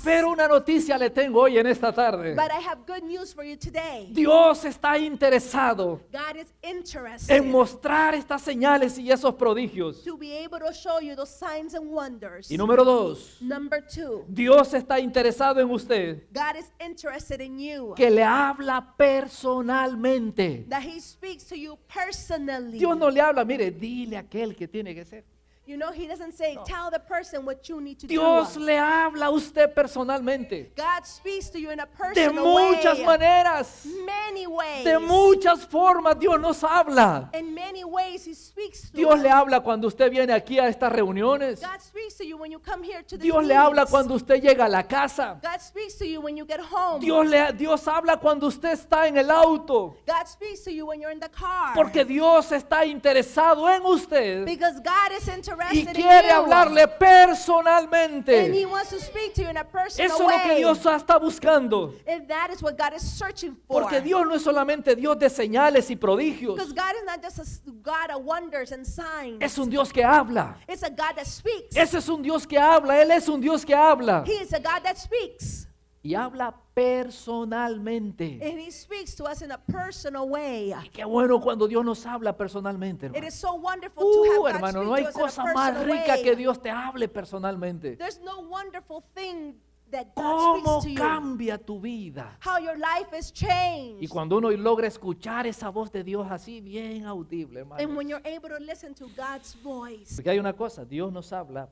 A: Pero una noticia le tengo hoy en esta tarde.
B: But I have good news for you today.
A: Dios está interesado
B: God is interested
A: en mostrar estas señales y esos prodigios.
B: to be able to show you those signs and wonders.
A: Y número 2,
B: Number 2,
A: Dios está interesado en usted,
B: God is interested in you.
A: que le habla personalmente.
B: That He speaks to you personally.
A: Dios no le habla, mire, dile a aquel que tiene que ser.
B: You know, He doesn't say, tell the person what you need to
A: Dios
B: do.
A: le habla a usted personalmente.
B: God speaks to you in a
A: De
B: personal
A: muchas
B: way.
A: maneras,
B: Many ways.
A: de muchas formas Dios nos habla.
B: In many ways He speaks to
A: Dios
B: us.
A: le habla cuando usted viene aquí a estas reuniones.
B: God speaks to you when you come here to this
A: Dios le habla
B: meetings.
A: cuando usted llega a la casa.
B: God speaks to you when you get home.
A: Dios habla cuando usted está en el auto.
B: God speaks to you when you're in the car.
A: Porque Dios está interesado en usted.
B: Because God is interested interested in
A: quiere
B: you.
A: hablarle
B: And
A: personalmente.
B: he wants to speak to you in a personal
A: Eso es lo que
B: way.
A: Dios está buscando.
B: And that is what God is searching for.
A: Porque Dios no es solamente Dios de señales y prodigios.
B: Because God is not just a God of wonders and signs.
A: Es un Dios que habla.
B: It's a God that speaks.
A: Ese es un Dios que habla. Él es un Dios que habla.
B: He is a God that speaks.
A: Y habla personalmente.
B: And he speaks to us in a personal way.
A: Y qué bueno cuando Dios nos habla personalmente,
B: It
A: hermano.
B: is so wonderful to have God
A: Hermano,
B: speak
A: no hay
B: to us in a
A: cosa más
B: personal
A: rica
B: way.
A: que Dios te hable personalmente.
B: There's no wonderful thing that God
A: ¿Cómo
B: speaks to you.
A: cambia tu vida?
B: How your life is
A: Y
B: changed.
A: cuando uno logra escuchar esa voz de Dios así bien audible, hermano.
B: And when you're able to listen to God's voice.
A: Porque hay una cosa, Dios nos habla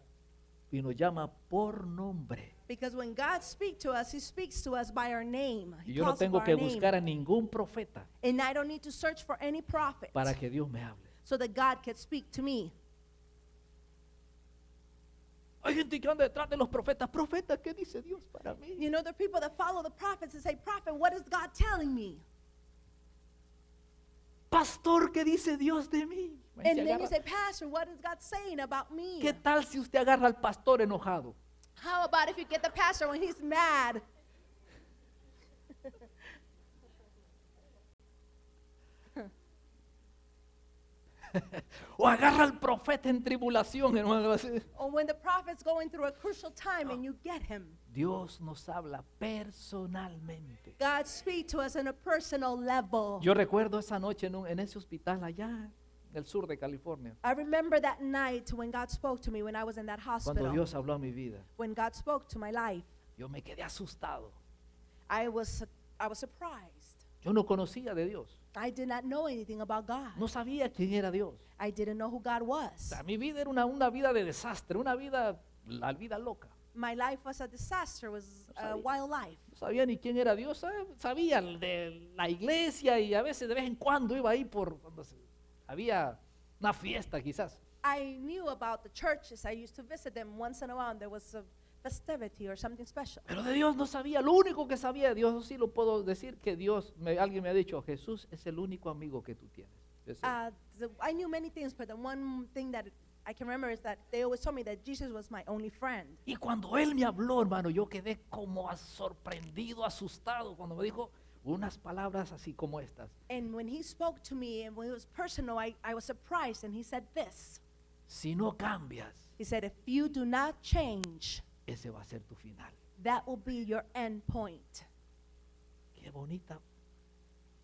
A: y nos llama por nombre.
B: Because when God speaks to us, he speaks to us by our name.
A: Y
B: He
A: yo no
B: calls us
A: tengo
B: by
A: que
B: our name.
A: buscar a ningún profeta
B: And I don't need to search for any prophet
A: para que Dios me hable.
B: so that God can speak to me.
A: Hay gente que anda detrás de los profetas. Profeta, ¿qué dice Dios para mí?
B: You know, there are people that follow the prophets and say, Prophet, what is God telling me?
A: Pastor, ¿qué dice Dios de mí?
B: And then you say, Pastor, what is God saying about me?
A: ¿Qué tal si usted agarra al pastor enojado?
B: How about if you get the pastor when he's mad?
A: O agarra al profeta en tribulación, hermano.
B: Or when the prophet's going through a crucial time and you get him.
A: Dios nos habla personalmente.
B: God speaks to us on a personal level.
A: Yo recuerdo esa noche en ese hospital allá en el sur de California,
B: I remember that night when God spoke to me when I was in that
A: cuando
B: hospital.
A: Dios habló a mi vida.
B: When God spoke to my life,
A: Yo me quedé asustado.
B: I was surprised.
A: Yo no conocía de Dios.
B: I did not know anything about God.
A: No sabía quién era Dios.
B: I didn't know who God
A: O
B: was.
A: sea, mi vida era una vida de desastre, la vida loca.
B: My life was a disaster, was a
A: sabía.
B: wild life.
A: No sabía ni quién era Dios. Sabía de la iglesia y a veces de vez en cuando iba ahí había una fiesta quizás.
B: I knew about the churches. I used to visit them once in a while. There was a festivity or something special.
A: Pero de Dios no sabía. Lo único que sabía de Dios, sí lo puedo decir, que alguien me ha dicho, Jesús es el único amigo que tú tienes. Es él.
B: I knew many things, but the one thing that I can remember is that they always told me that Jesus was my only friend.
A: Y cuando Él me habló, hermano, yo quedé como sorprendido, asustado, cuando me dijo unas palabras así como estas.
B: And when he spoke to me and when it was personal, I was surprised. And he said this.
A: Si no cambias,
B: He said, if you do not change,
A: ese va a ser tu final.
B: that will be your end point.
A: Qué bonita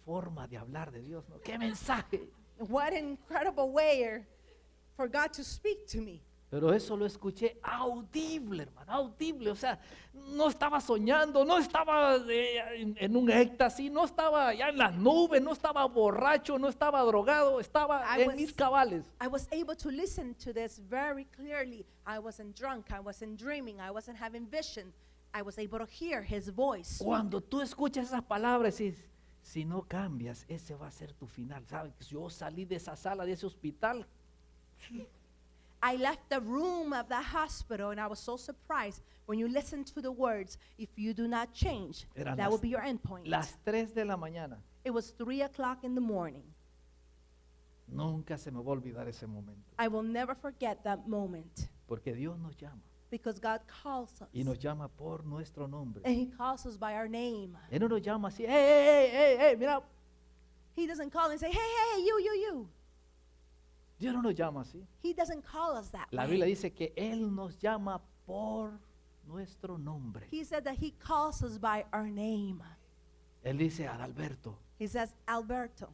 A: forma de hablar de Dios, ¿no? Qué mensaje.
B: What an incredible way for God to speak to me.
A: Pero eso lo escuché audible, hermano, audible. O sea, no estaba soñando, no estaba en un éxtasis, no estaba ya en las nubes, no estaba borracho, no estaba drogado, estaba en mis cabales.
B: I was able to listen to this very clearly. I wasn't drunk, I wasn't dreaming, I wasn't having vision. I was able to hear his voice.
A: Cuando tú escuchas esas palabras y dices, si no cambias, ese va a ser tu final. ¿Sabes? Yo salí de esa sala, de ese hospital.
B: I left the room of the hospital and I was so surprised when you listen to the words, if you do not change,
A: Eran
B: that will be your end point.
A: Las 3 de la mañana.
B: It was 3 o'clock in the morning.
A: Nunca se me va a olvidar ese momento.
B: I will never forget that moment
A: Porque Dios nos llama.
B: because God calls us.
A: Y nos llama por nuestro nombre.
B: And he calls us by our name.
A: Él no nos llama así, hey, mira.
B: He doesn't call and say, hey, you.
A: Dios no nos llama así.
B: He doesn't call us that
A: La
B: way.
A: Biblia dice que Él nos llama por nuestro nombre.
B: He said that he calls us by our name.
A: Él dice, Adalberto,
B: He says, Alberto,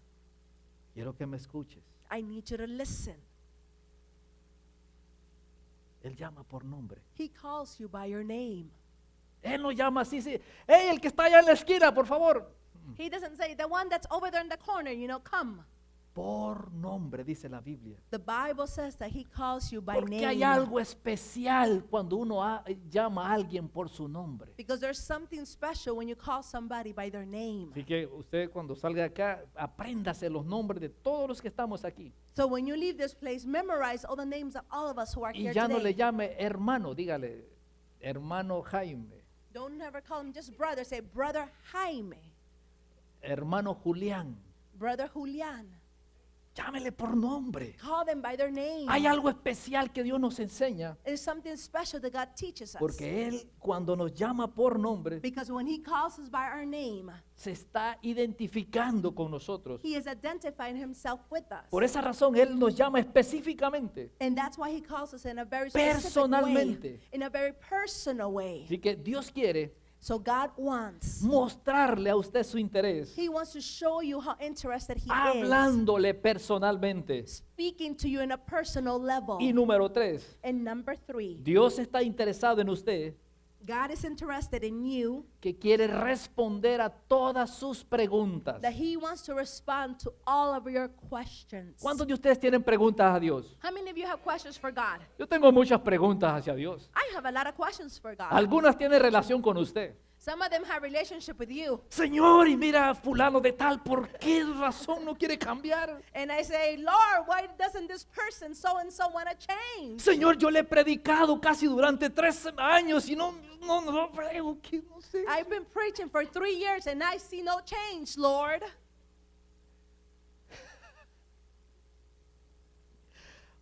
A: quiero que me escuches.
B: I need you to listen.
A: Él llama por nombre.
B: He calls you by your name.
A: Él nos llama así, sí. Hey, el que está allá en la esquina, por favor.
B: He doesn't say, the one that's over there in the corner, come.
A: Por nombre, dice la Biblia.
B: The Bible says that he calls you by
A: Porque
B: name.
A: hay algo especial cuando uno llama a alguien por su nombre.
B: Because there's something special when you call somebody by their name.
A: Así que usted cuando salga acá, apréndase los nombres de todos los que estamos aquí.
B: So when you leave this place, memorize all the names of all of us who are
A: Y
B: here
A: ya no le
B: today.
A: llame hermano, dígale, hermano Jaime,
B: Don't never call him just brother. Say, Brother Jaime,
A: hermano Julián,
B: Brother Julian,
A: Llámele por nombre.
B: Call them by their name.
A: Hay algo especial que Dios nos enseña,
B: There's something special that God teaches us.
A: porque Él cuando nos llama por nombre,
B: Because when He calls us by our name,
A: se está identificando con nosotros.
B: He is identifying Himself with us.
A: Por esa razón Él nos llama específicamente.
B: And that's why He calls us in a very specific way,
A: Personalmente.
B: in a very personal way.
A: Así que Dios quiere
B: So God wants,
A: mostrarle a usted su interés,
B: He wants to show you how interested He is,
A: hablándole personalmente.
B: speaking to you in a personal level.
A: Y número 3,
B: And number 3,
A: Dios está interesado en usted,
B: God is interested in you,
A: que quiere responder a todas sus preguntas.
B: that He wants to respond to all of your questions.
A: ¿Cuántos de ustedes tienen preguntas a Dios?
B: How many of you have questions for God?
A: Yo tengo muchas preguntas hacia Dios.
B: I have a lot of questions for God.
A: Algunas tienen relación con usted.
B: Some of them have relationship with you.
A: Señor, y mira fulano de tal, ¿por qué razón no quiere cambiar?
B: And I say, Lord, why doesn't this person so and so want to change?
A: Señor, yo le he predicado casi durante 3 años y no veo que no sé.
B: I've been preaching for 3 years and I see no change, Lord.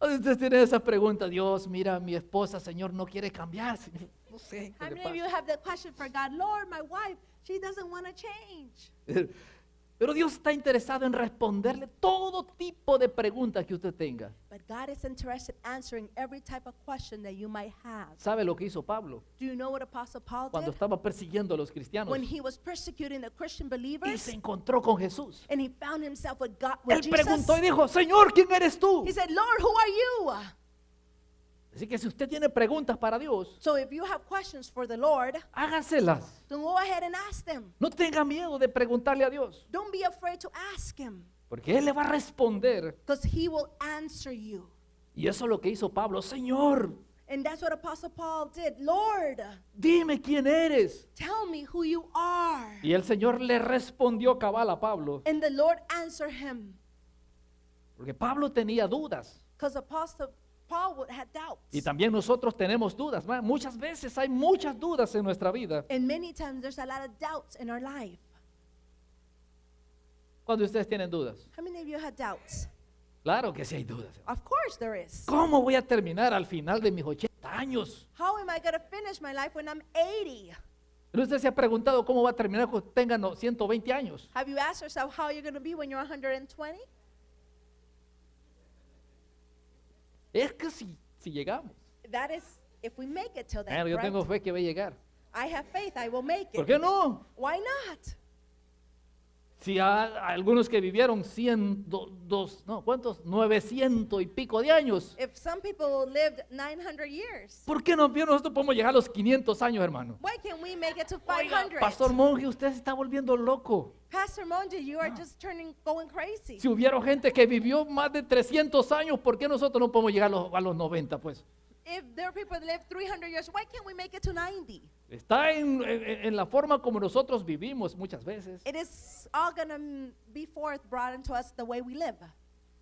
A: Ustedes tienen esa pregunta, Dios, mira, mi esposa, Señor, no quiere cambiar. Señor, no sé qué
B: How
A: le
B: many of you
A: pasa.
B: have the question for God, Lord, my wife, she doesn't want to change?
A: Pero Dios está interesado en responderle todo tipo de preguntas que usted tenga.
B: But God is interested in answering every type of question that you might have.
A: ¿Sabe lo que hizo Pablo
B: Do you know what Apostle Paul
A: cuando
B: did?
A: estaba persiguiendo a los cristianos
B: When he was persecuting the Christian
A: y
B: believers
A: se encontró con Jesús?
B: and he found himself with God, with
A: Él preguntó y
B: Jesus.
A: dijo, Señor, ¿quién eres tú?
B: He said, Lord, who are you?
A: Así que si usted tiene preguntas para Dios,
B: So if you have questions for the Lord,
A: hágaselas.
B: then go ahead and ask them.
A: No tenga miedo de preguntarle a Dios,
B: Don't be afraid to ask him,
A: porque Él le va a responder.
B: because he will answer you.
A: Y eso es lo que hizo Pablo. Señor,
B: And that's what Apostle Paul did. Lord,
A: dime quién eres.
B: tell me who you are.
A: Y el Señor le respondió cabal a Pablo,
B: And the Lord answered him,
A: porque Pablo tenía dudas.
B: because Apostle Paul had doubts.
A: Y también nosotros tenemos dudas. Muchas veces hay muchas dudas en nuestra vida.
B: And many times there's a lot of doubts in our life.
A: Cuando ustedes tienen dudas.
B: How many of you had doubts?
A: Claro que sí hay dudas.
B: Of course there is.
A: ¿Cómo voy a terminar al final de mis 80 años?
B: How am I going to finish my life when I'm 80?
A: ¿Pero usted se ha preguntado cómo va a terminar cuando tengan 120 años?
B: Have you asked yourself how you're going to be when you're 120?
A: Es que si llegamos.
B: That is, if we make it till then,
A: Bueno, yo
B: right?
A: tengo fe que va a llegar.
B: I have faith I will make
A: ¿Por
B: it.
A: qué no?
B: Why not?
A: Si hay algunos que vivieron 100, no, ¿cuántos? 900 y pico de años.
B: If some people lived 900 years,
A: ¿Por qué no? Nosotros podemos llegar a los 500 años, hermano.
B: why can't we make it to
A: Oiga,
B: 500?
A: Pastor Monge, usted se está volviendo loco.
B: Pastor Monge, you are just going crazy.
A: Si hubiera gente que vivió más de 300 años, ¿por qué nosotros no podemos llegar a los 90, pues?
B: If there are people that live 300 years, why can't we make it to 90?
A: Está en la forma como nosotros vivimos muchas veces,
B: It is all going to be forth brought into us the way we live.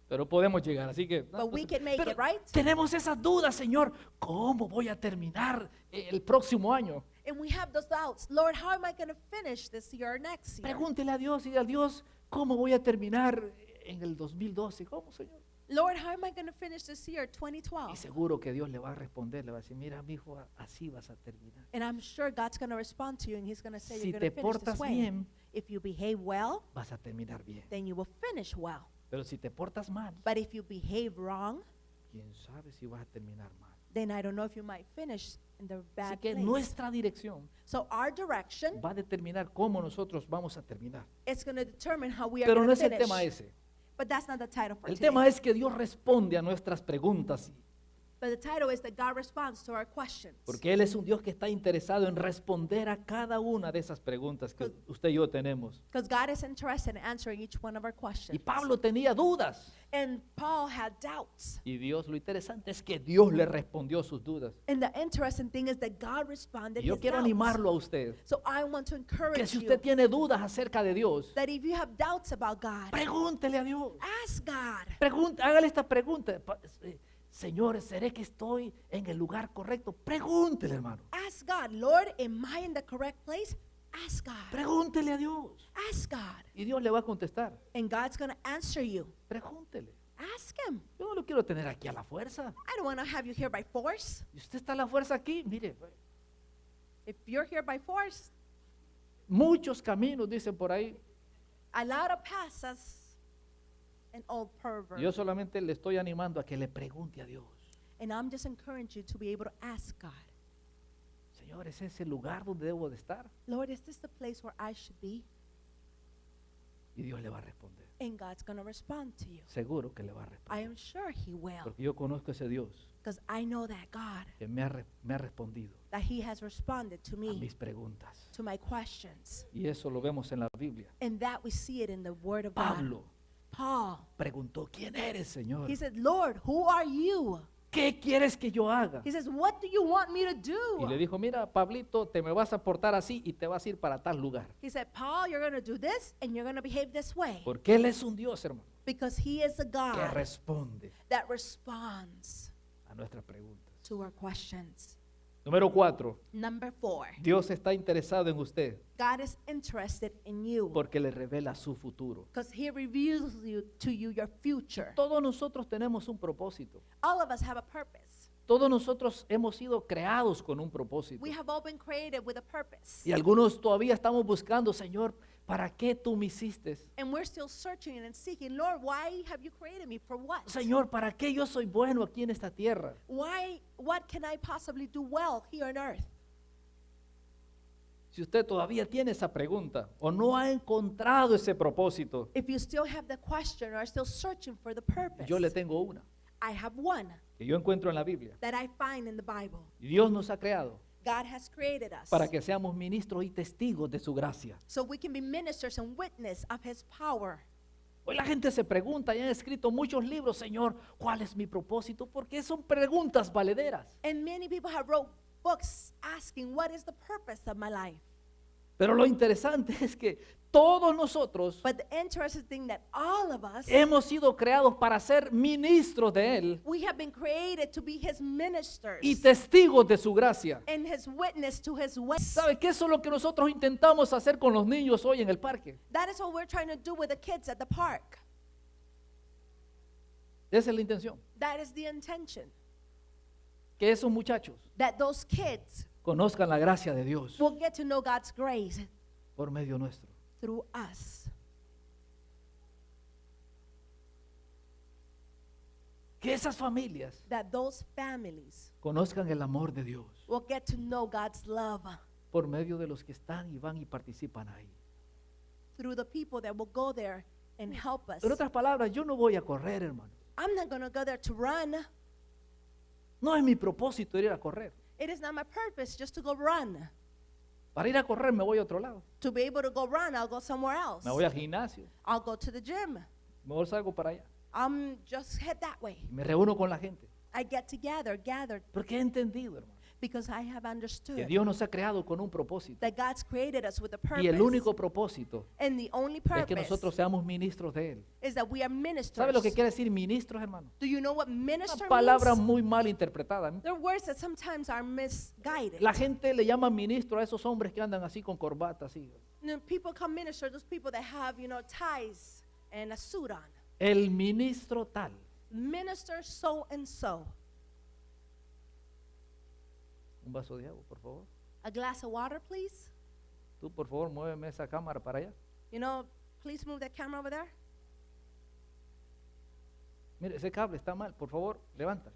A: pero podemos llegar, así que...
B: But we can make
A: pero
B: it, right?
A: tenemos esas dudas, Señor. ¿Cómo voy a terminar el próximo año?
B: And we have those doubts. Lord, how am I going to finish this year or next year?
A: Pregúntele a Dios y a Dios, ¿cómo voy a terminar en el 2012? ¿Cómo, Señor?
B: Lord, how am I going to finish this year,
A: Y
B: 2012?
A: seguro que Dios le va a responder, le va a decir, mira, mi hijo, así vas a terminar.
B: And I'm sure God's going to respond to you and He's going to say
A: Si
B: you're
A: te
B: going to finish
A: portas
B: this way.
A: bien,
B: If you behave well,
A: vas a terminar bien.
B: then you will finish well.
A: Pero si te portas mal,
B: But if you behave wrong,
A: quién sabe si vas a terminar mal.
B: then I don't know if you might finish in the
A: Así
B: bad
A: que
B: place.
A: nuestra dirección
B: So our direction,
A: va a determinar cómo nosotros vamos a terminar.
B: it's going to determine how we are
A: Pero
B: going
A: no
B: to
A: es el
B: finish.
A: tema ese.
B: But that's not the title for
A: El
B: today.
A: tema es que Dios responde a nuestras preguntas,
B: But the title is that God responds to our questions.
A: porque Él es un Dios que está interesado en responder a cada una de esas preguntas que usted y yo tenemos.
B: Because God is interested in answering each one of our
A: Y
B: questions.
A: Pablo tenía dudas,
B: And Paul had doubts.
A: y Dios, lo interesante es que Dios le respondió sus dudas.
B: And the interesting thing is that God responded
A: Y yo
B: his
A: quiero
B: doubts.
A: animarlo a usted,
B: So I want to
A: que
B: encourage
A: si
B: you
A: usted tiene dudas acerca de Dios,
B: that if you have doubts about God,
A: pregúntele a Dios.
B: ask God.
A: Hágale esta pregunta. Señor, ¿seré que estoy en el lugar correcto? Pregúntele, hermano.
B: Ask God, Lord, am I in the correct place? Ask God.
A: Pregúntele a Dios.
B: Ask God.
A: Y Dios le va a contestar.
B: And God's going to answer you.
A: Pregúntele.
B: Ask Him.
A: Yo no lo quiero tener aquí a la fuerza.
B: I don't want to have you here by force.
A: Y usted está a la fuerza aquí, mire.
B: If you're here by force,
A: Muchos caminos, dicen por ahí.
B: a lot of paths, an old pervert.
A: Yo solamente le estoy animando a que le pregunte a Dios.
B: And I'm just encouraging you to be able to ask God,
A: Señor, ¿es ese el lugar donde debo de estar?
B: Lord, is this the place where I should be?
A: Y Dios le va a responder.
B: And God's going to respond to you.
A: Seguro que le va a
B: I
A: responder.
B: am sure He will.
A: Porque yo conozco a ese Dios
B: Because I know that God,
A: que me ha respondido
B: that He has responded to
A: a
B: me,
A: mis preguntas.
B: to my questions.
A: Y eso lo vemos en la Biblia.
B: And that we see it in the Word of God.
A: Pablo
B: Paul,
A: preguntó, ¿quién eres, Señor?
B: he said, Lord, who are you?
A: ¿Qué quieres que yo haga?
B: He says, what do you want me to
A: Y le
B: do?
A: dijo, mira, Pablito, te me vas a portar así y te vas a ir para tal lugar.
B: He said, Paul, you're going to do this and you're going to behave this way.
A: Porque Él es un Dios, hermano,
B: Because He is a
A: que
B: God
A: responde
B: that responds
A: a nuestras preguntas.
B: to our questions.
A: Número 4,
B: Number 4,
A: Dios está interesado en usted
B: God is interested in you
A: porque le revela su futuro.
B: because He reveals to you your future.
A: Todos nosotros tenemos un propósito.
B: All of us have a purpose.
A: Todos nosotros hemos sido creados con un propósito.
B: We have all been created with a purpose.
A: Y algunos todavía estamos buscando, Señor, ¿para qué tú me hiciste?
B: And we're still searching and seeking, Lord, why have you created me? For what?
A: Señor, ¿para qué yo soy bueno aquí en esta tierra?
B: What can I possibly do well here on earth?
A: Si usted todavía tiene esa pregunta o no ha encontrado ese propósito,
B: If you still have the question or are still searching for the purpose,
A: yo le tengo una
B: I have one
A: que yo encuentro en la Biblia.
B: that I find in the Bible.
A: Y Dios nos ha creado
B: God has created us
A: para que seamos ministros y testigos de su gracia.
B: so we can be ministers and witness of His power.
A: Hoy la gente se pregunta y han escrito muchos libros, Señor, ¿cuál es mi propósito? Porque son preguntas valederas.
B: And many people have wrote books asking, what is the purpose of my life?
A: Pero lo interesante es que todos nosotros
B: But the interesting thing that all of us,
A: hemos sido creados para ser ministros de Él
B: we have been created to be His ministers
A: y testigos de su gracia.
B: and His witness to His ways.
A: ¿Sabe qué? Eso es lo que nosotros intentamos hacer con los niños hoy en el parque.
B: That is what we're trying to do with the kids at the park.
A: Esa es la intención.
B: That is the intention.
A: Que esos muchachos
B: That those kids
A: conozcan la gracia de Dios
B: will get to know God's grace
A: por medio nuestro.
B: through us.
A: Que esas familias
B: That those families
A: conozcan el amor de Dios
B: will get to know God's love
A: por medio de los que están y van y participan ahí.
B: through the people that will go there and help us.
A: En otras palabras, yo no voy a correr, hermano.
B: I'm not going to go there to run.
A: No es mi propósito ir a correr.
B: It is not my purpose just to go run.
A: Para ir a correr me voy a otro lado.
B: To be able to go run, I'll go somewhere else.
A: Me voy al gimnasio.
B: I'll go to the gym.
A: Mejor salgo para allá.
B: Just head that way.
A: Y me reúno con la gente.
B: I get gathered,
A: Porque he entendido, hermano,
B: because I have
A: que
B: understood
A: Dios nos ha creado con un propósito.
B: that God's created us with a purpose.
A: Y el único propósito
B: And the only
A: es que
B: purpose
A: nosotros seamos ministros de Él.
B: is that we are ministers.
A: ¿Sabe lo que quiere decir ministros, hermano?
B: Do you know what minister
A: Una palabra
B: means?
A: muy mal interpretada.
B: They're words that sometimes are misguided.
A: La gente le llama ministro a esos hombres que andan así con corbata, así.
B: People come minister, those people that have, ties and a suit on.
A: El ministro tal.
B: Minister so and so.
A: Un vaso de agua, por favor.
B: A glass of water, please.
A: Tú, por favor, muéveme esa cámara para allá.
B: Please move that camera over there.
A: Mire, ese cable está mal, por favor, levántalo.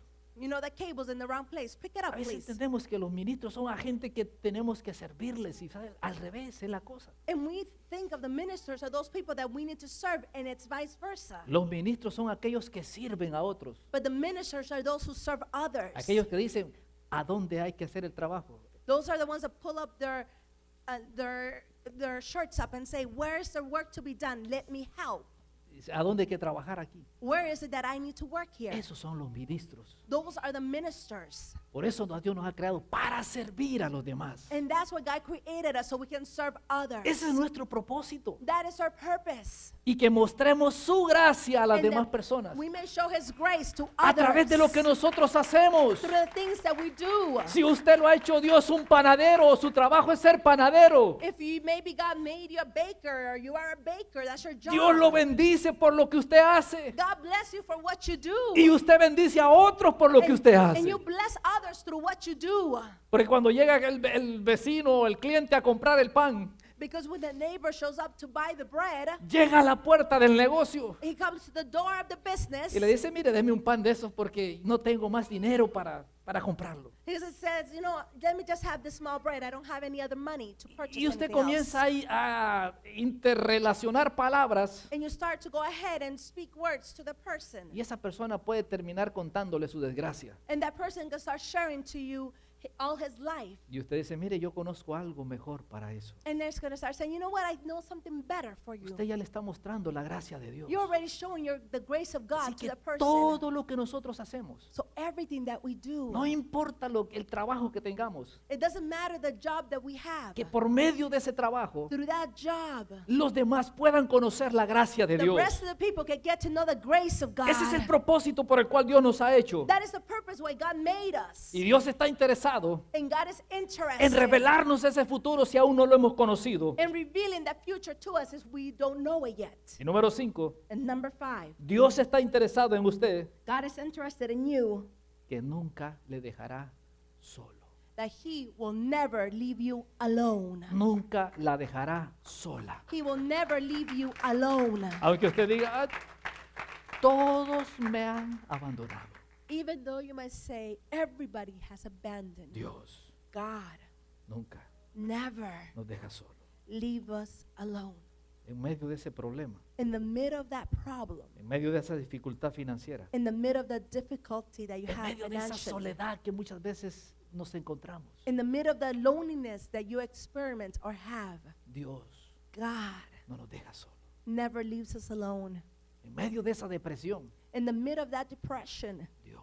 B: That cable's in the wrong place. Pick it up,
A: A veces
B: please.
A: entendemos que los ministros son a gente que tenemos que servirles y ¿sabe? Al revés es la cosa.
B: And we think of the ministers as those people that we need to serve, and it's vice versa.
A: Los ministros son aquellos que sirven a otros.
B: But the ministers are those who serve others.
A: Aquellos que dicen a dónde hay que hacer el trabajo.
B: Those are the ones that pull up their shirts up and say, where is the work to be done? Let me help.
A: A dónde hay que trabajar aquí.
B: Where is it that I need to work here?
A: Esos son los ministros.
B: Those are the ministers.
A: Por eso Dios nos ha creado para servir a los demás.
B: And that's why God created us, so we can serve others.
A: Ese es nuestro propósito.
B: That is our purpose.
A: Y que mostremos su gracia a las
B: And
A: demás
B: that
A: personas
B: we may show His grace to
A: a
B: others
A: través de lo que nosotros hacemos.
B: through the things that we do.
A: Si usted lo ha hecho Dios un panadero, su trabajo es ser panadero.
B: If you maybe God made you a baker or you are a baker, that's your job.
A: Dios lo bendice por lo que usted hace.
B: God bless you for what you do.
A: Y usted bendice a otros por lo que usted
B: And
A: hace.
B: you bless others through what you do.
A: Porque cuando llega el vecino o el cliente a comprar el pan,
B: Because when the neighbor shows up to buy the bread,
A: llega a la puerta del negocio
B: he comes to the door of the business.
A: y le dice, mire, deme un pan de esos porque no tengo más dinero para comprarlo.
B: He says, you know, let me just have this small bread. I don't have any other money to purchase
A: Y usted
B: anything
A: comienza
B: else.
A: ahí a interrelacionar palabras
B: And you start to go ahead and speak words to the person.
A: y esa persona puede terminar contándole su desgracia.
B: And that person can start sharing to you all his life.
A: Y usted dice, mire, yo conozco algo mejor para eso.
B: And they're going to start saying, you know what, I know something better for you.
A: Usted ya le está mostrando la gracia de Dios.
B: You're already showing the grace of God
A: Así
B: to
A: que
B: the person.
A: todo lo que nosotros hacemos,
B: So everything that we do,
A: no importa el trabajo que tengamos,
B: it doesn't matter the job that we have.
A: que por medio de ese trabajo
B: Through that job,
A: los demás puedan conocer la gracia de
B: the
A: Dios.
B: rest of the people can get to know the grace of God.
A: Ese es el propósito por el cual Dios nos ha hecho.
B: That is the purpose why God made us.
A: Y Dios está interesado
B: And God is interested
A: en revelarnos ese futuro si aún no lo hemos conocido.
B: in revealing that future to us if we don't know it yet.
A: Y número 5,
B: And number 5,
A: Dios está interesado en usted
B: God is interested in you,
A: que nunca le dejará solo.
B: that He will never leave you alone.
A: Nunca la dejará sola.
B: He will never leave you alone.
A: Aunque usted diga, "Ah, todos me han abandonado.
B: Even though you might say everybody has abandoned,
A: Dios
B: God
A: nunca
B: never
A: nos deja solo.
B: leave us alone.
A: En medio de ese problema,
B: In the middle of that problem,
A: en medio de esa dificultad financiera,
B: in the middle of the difficulty that you
A: en
B: have
A: medio de esa
B: financially,
A: soledad que muchas veces nos encontramos,
B: in the middle of the loneliness that you experiment or have,
A: Dios
B: God
A: no nos deja solo.
B: never leaves us alone.
A: En medio de esa depresión,
B: In the middle of that depression,
A: Dios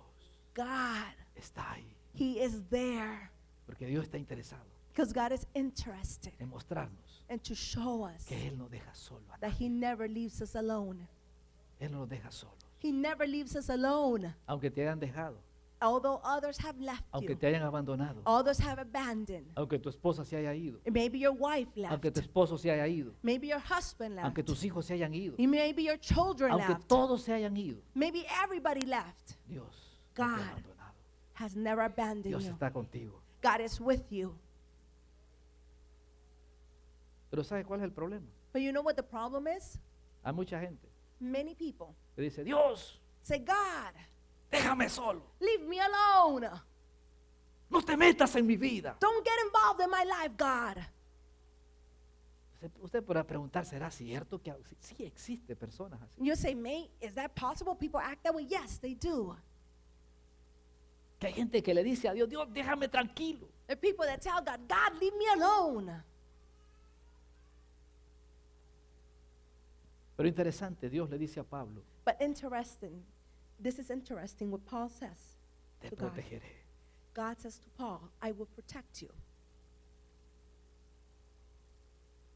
B: God,
A: está ahí.
B: He is there
A: Porque Dios está interesado
B: because God is interested
A: en mostrarnos
B: and to show us
A: que Él no deja solo a
B: that
A: nadie.
B: He never leaves us alone.
A: Él no nos deja solos.
B: He never leaves us alone.
A: Aunque te hayan dejado,
B: Although others have left
A: aunque
B: you,
A: te hayan abandonado,
B: others have abandoned.
A: aunque tu esposa se haya ido,
B: Maybe your wife left.
A: aunque tu esposo se haya ido,
B: Maybe your husband left.
A: aunque tus hijos se hayan ido,
B: Maybe your children
A: aunque
B: left.
A: todos se hayan ido,
B: Maybe everybody left.
A: Dios no te ha
B: God
A: abandonado.
B: has never abandoned
A: Dios
B: you.
A: está contigo.
B: God is with you.
A: Pero ¿sabe cuál es el problema?
B: But you know what the problem is?
A: Hay mucha gente
B: Many people
A: que dice, Dios,
B: say, God,
A: déjame solo.
B: leave me alone.
A: No te metas en mi vida.
B: Don't get involved in my life, God.
A: Usted podrá preguntar, ¿será cierto que sí existe personas así?
B: You say, mate, is that possible? People act that way? Yes, they do.
A: Que hay gente que le dice a Dios, Dios, déjame tranquilo.
B: There are people that tell God, God, leave me alone.
A: Pero interesante, Dios le dice a Pablo,
B: But interesting, this is interesting what Paul says
A: te
B: to God.
A: protegeré.
B: God says to Paul, I will protect you.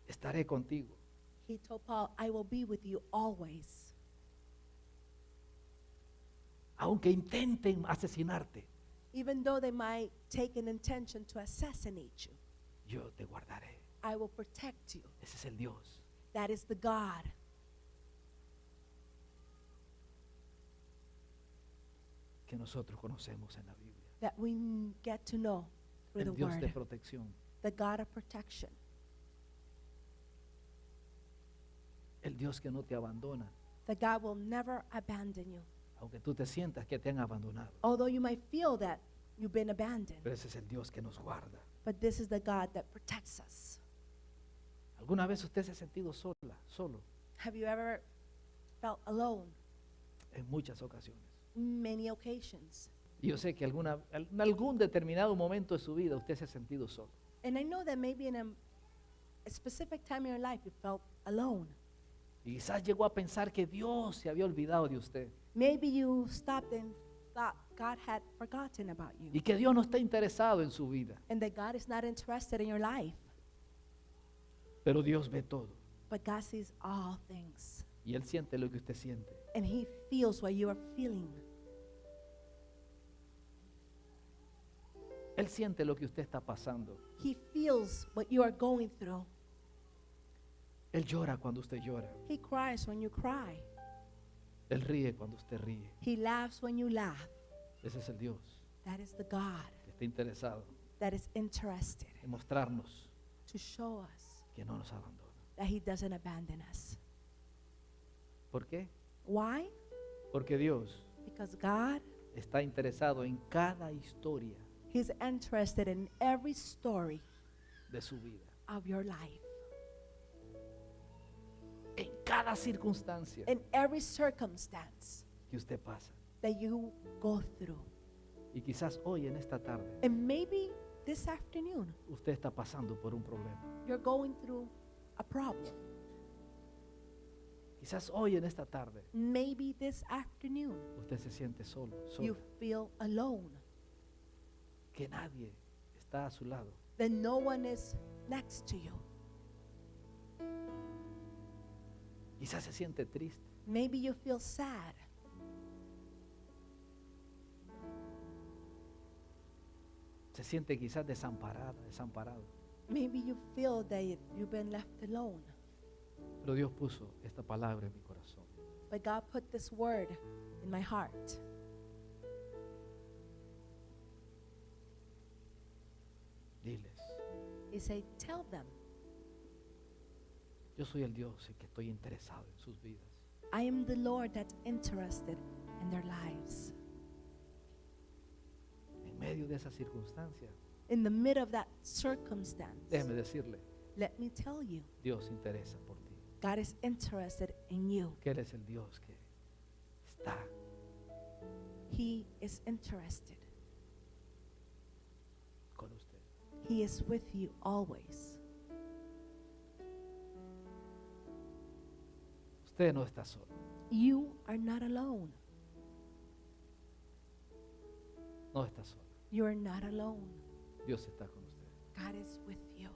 A: Estaré contigo.
B: He told Paul, I will be with you always.
A: Aunque intenten asesinarte,
B: Even though they might take an intention to assassinate you,
A: yo te guardaré.
B: I will protect you.
A: Ese es el Dios.
B: That is the God
A: Que nosotros conocemos en la Biblia.
B: that we get to know through the
A: El Dios de
B: Word.
A: protección.
B: The God of protection.
A: El Dios que no te abandona.
B: The God will never abandon you.
A: Aunque tú te sientas que te han abandonado.
B: Although you might feel that you've been abandoned,
A: Pero ese es el Dios que nos guarda.
B: but this is the God that protects us.
A: ¿Alguna vez usted se ha sentido solo?
B: Have you ever felt alone?
A: En muchas ocasiones.
B: Many occasions.
A: Y yo sé que en algún determinado momento de su vida usted se ha sentido solo.
B: And I know that maybe in a specific time in your life you felt alone.
A: Y quizás llegó a pensar que Dios se había olvidado de usted.
B: Maybe you stopped and thought God had forgotten about you
A: y que Dios no está interesado en su vida.
B: and that God is not interested in your life.
A: Pero Dios ve todo
B: But God sees all things
A: y Él siente lo que usted siente.
B: and He feels what you are feeling.
A: Él siente lo que usted está pasando.
B: He feels what you are going through.
A: Él llora cuando usted llora.
B: He cries when you cry.
A: Él ríe cuando usted ríe.
B: He laughs when you laugh.
A: Ese es el Dios
B: That is the God
A: que está interesado
B: that is interested
A: en mostrarnos
B: to show us
A: que no nos abandona.
B: that He doesn't abandon us.
A: ¿Por qué?
B: Why?
A: Porque Dios
B: Because God
A: está interesado en cada historia
B: He's interested in every story
A: de su vida,
B: of your life,
A: en cada circunstancia
B: in every circumstance
A: que usted pasa.
B: that you go through.
A: Y quizás hoy en esta tarde
B: And maybe this afternoon
A: usted está pasando por un problema.
B: you're going through a problem.
A: Quizás hoy en esta tarde
B: Maybe this afternoon
A: usted se siente solo,
B: you
A: sola,
B: feel alone,
A: que nadie está a su lado.
B: that no one is next to you.
A: Quizás se siente triste.
B: Maybe you feel sad.
A: Se siente quizás desamparada, desamparado.
B: Maybe you feel that you've been left alone.
A: Pero Dios puso esta palabra en mi corazón.
B: But God put this word in my heart.
A: Diles,
B: He said, tell them,
A: yo soy el Dios en que estoy interesado en sus vidas.
B: I am the Lord that's interested in their lives.
A: En medio de esa circunstancia,
B: In the middle of that circumstance,
A: déjeme decirle,
B: let me tell you,
A: Dios se interesa por ti.
B: God is interested in you.
A: Que Él es el Dios que está
B: He is interested.
A: con usted.
B: He is with you always.
A: Usted no está solo.
B: You are not alone.
A: No está solo.
B: You are not alone.
A: Dios está con usted.
B: God is with you.